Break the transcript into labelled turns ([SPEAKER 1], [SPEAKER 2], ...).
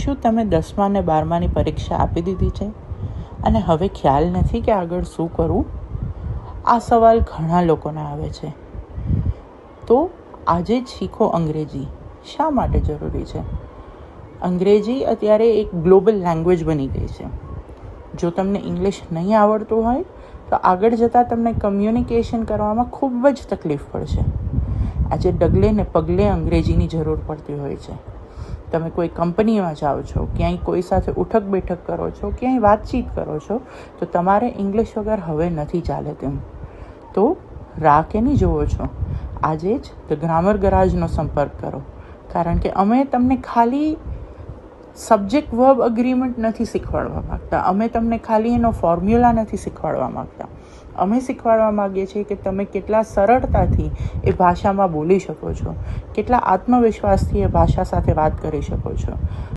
[SPEAKER 1] શું તમે 10મા અને 12માની પરીક્ષા આપી દીધી છે અને હવે ખ્યાલ નથી કે આગળ શું કરવું? આ સવાલ ઘણા લોકોને આવે છે. તો આજે જ શીખો અંગ્રેજી. શા માટે જરૂરી છે? અંગ્રેજી અત્યારે એક ગ્લોબલ લેંગ્વેજ બની ગઈ છે. જો તમને ઇંગ્લિશ નહીં આવડતું હોય તો આગળ જતાં તમને કમ્યુનિકેશન કરવામાં ખૂબ જ તકલીફ પડશે. આજે ડગલે ને પગલે અંગ્રેજીની જરૂર પડતી હોય છે. તમે કોઈ કંપનીમાં જાઓ છો, ક્યાંય કોઈ સાથે ઉઠક બેઠક કરો છો, ક્યાંય વાતચીત કરો છો, તો તમારે ઇંગ્લિશ વગર હવે નથી ચાલે તેમ. તો રાહ કેની જોવો છો? આજે જ ધ ગ્રામર ગરાજનો સંપર્ક કરો, કારણ કે અમે તમને ખાલી સબ્જેક્ટ વર્બ અગ્રીમેન્ટ નથી શીખવાડવા માગતા. અમે તમને ખાલી એનો ફોર્મ્યુલા નથી શીખવાડવા માગતા. અમે શીખવાડવા માગીએ છીએ કે તમે કેટલા સરળતાથી એ ભાષામાં બોલી શકો છો, કેટલા આત્મવિશ્વાસથી એ ભાષા સાથે વાત કરી શકો છો.